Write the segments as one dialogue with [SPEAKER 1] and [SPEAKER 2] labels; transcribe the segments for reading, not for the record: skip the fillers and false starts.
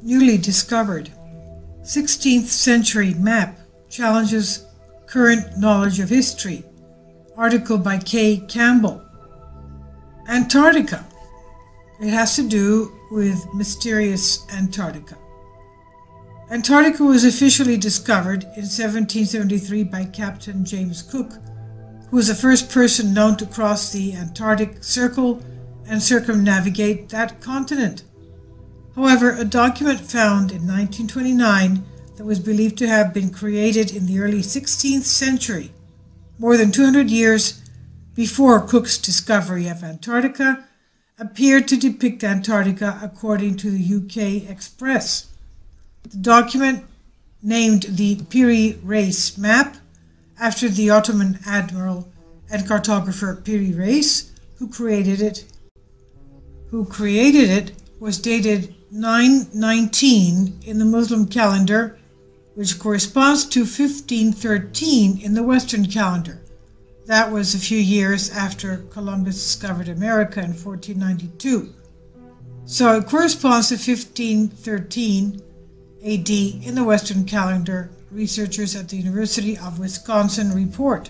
[SPEAKER 1] newly discovered 16th century map challenges current knowledge of history. Article by K. Campbell. Antarctica. It has to do with mysterious Antarctica. Antarctica was officially discovered in 1773 by Captain James Cook, who was the first person known to cross the Antarctic Circle and circumnavigate that continent. However, a document found in 1929 that was believed to have been created in the early 16th century, more than 200 years before Cook's discovery of Antarctica, appeared to depict Antarctica according to the UK Express. The document, named the Piri-Reis Map, after the Ottoman admiral and cartographer Piri-Reis, who created it, was dated 919 in the Muslim calendar, which corresponds to 1513 in the Western calendar. That was a few years after Columbus discovered America in 1492. So it corresponds to 1513 AD in the Western calendar, researchers at the University of Wisconsin report.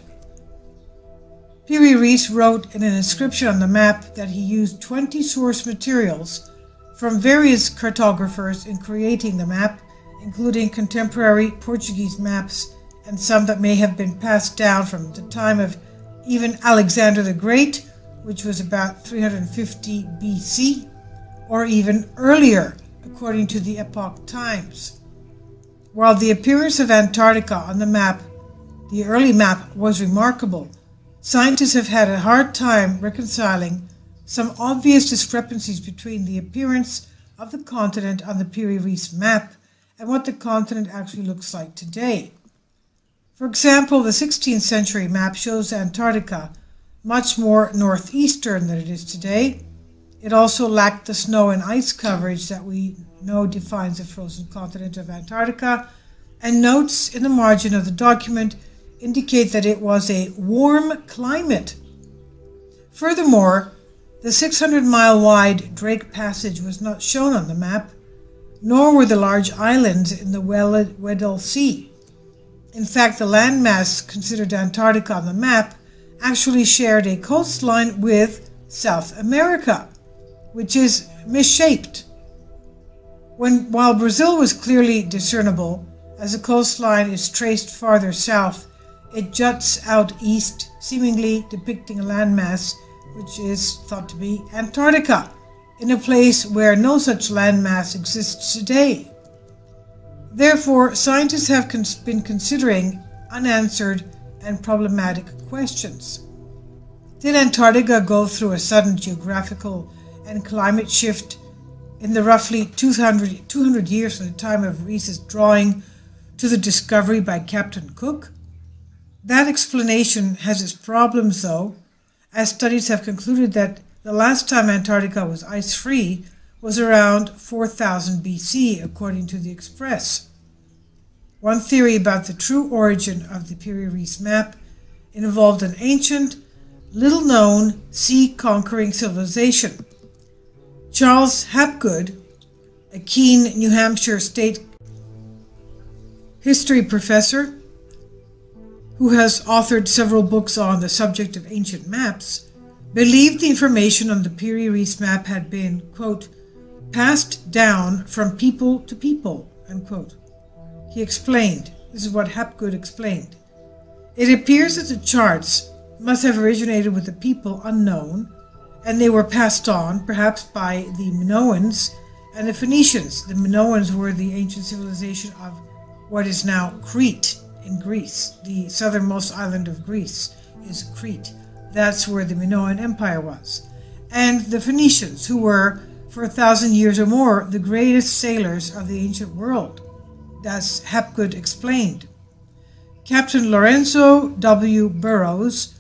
[SPEAKER 1] Piri-Reis wrote in an inscription on the map that he used 20 source materials from various cartographers in creating the map, including contemporary Portuguese maps and some that may have been passed down from the time of even Alexander the Great, which was about 350 BC, or even earlier, according to the Epoch Times. While the appearance of Antarctica on the map, the early map, was remarkable, scientists have had a hard time reconciling some obvious discrepancies between the appearance of the continent on the Piri-Reis map and what the continent actually looks like today. For example, the 16th century map shows Antarctica much more northeastern than it is today. It also lacked the snow and ice coverage that we know defines the frozen continent of Antarctica, and notes in the margin of the document indicate that it was a warm climate. Furthermore, the 600-mile-wide Drake Passage was not shown on the map, nor were the large islands in the Weddell Sea. In fact, the landmass considered Antarctica on the map actually shared a coastline with South America, which is misshaped. While Brazil was clearly discernible, as the coastline is traced farther south, it juts out east, seemingly depicting a landmass which is thought to be Antarctica, in a place where no such landmass exists today. Therefore, scientists have been considering unanswered and problematic questions. Did Antarctica go through a sudden geographical and climate shift in the roughly 200 years from the time of Reis's drawing to the discovery by Captain Cook? That explanation has its problems, though, as studies have concluded that the last time Antarctica was ice-free was around 4000 BC, according to the Express. One theory about the true origin of the Piri-Reis map involved an ancient, little-known sea-conquering civilization. Charles Hapgood, a keen New Hampshire State history professor who has authored several books on the subject of ancient maps, believed the information on the Piri-Reis map had been, quote, passed down from people to people, unquote. He explained, this is what Hapgood explained, it appears that the charts must have originated with a people unknown, and they were passed on, perhaps by the Minoans and the Phoenicians. The Minoans were the ancient civilization of what is now Crete in Greece. The southernmost island of Greece is Crete. That's where the Minoan Empire was. And the Phoenicians, who were, for 1,000 years or more, the greatest sailors of the ancient world. That's Hapgood explained. Captain Lorenzo W. Burroughs,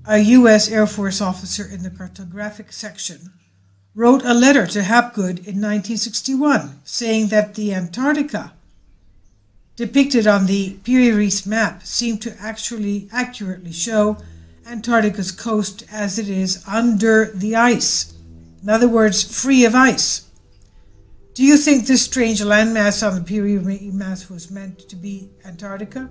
[SPEAKER 1] a U.S. Air Force officer in the cartographic section, wrote a letter to Hapgood in 1961 saying that the Antarctica depicted on the Piri-Reis map seemed to actually accurately show Antarctica's coast as it is under the ice. In other words, free of ice. Do you think this strange landmass on the Piri-Reis-Map was meant to be Antarctica?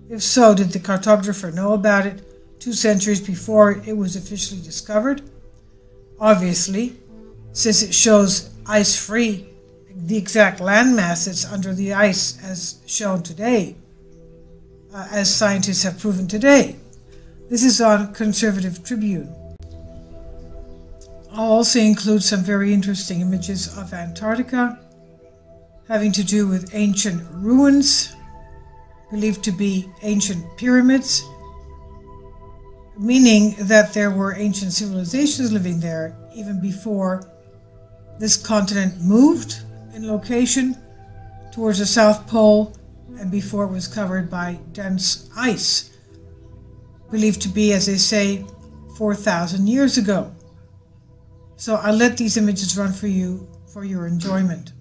[SPEAKER 1] If so, did the cartographer know about it 2 centuries before it was officially discovered? Obviously, since it shows ice-free, the exact landmass that's under the ice as shown today, as scientists have proven today. This is on Conservative Tribune. I'll also include some very interesting images of Antarctica having to do with ancient ruins, believed to be ancient pyramids, meaning that there were ancient civilizations living there even before this continent moved in location towards the South Pole and before it was covered by dense ice, believed to be, as they say, 4,000 years ago. So I'll let these images run for you for your enjoyment.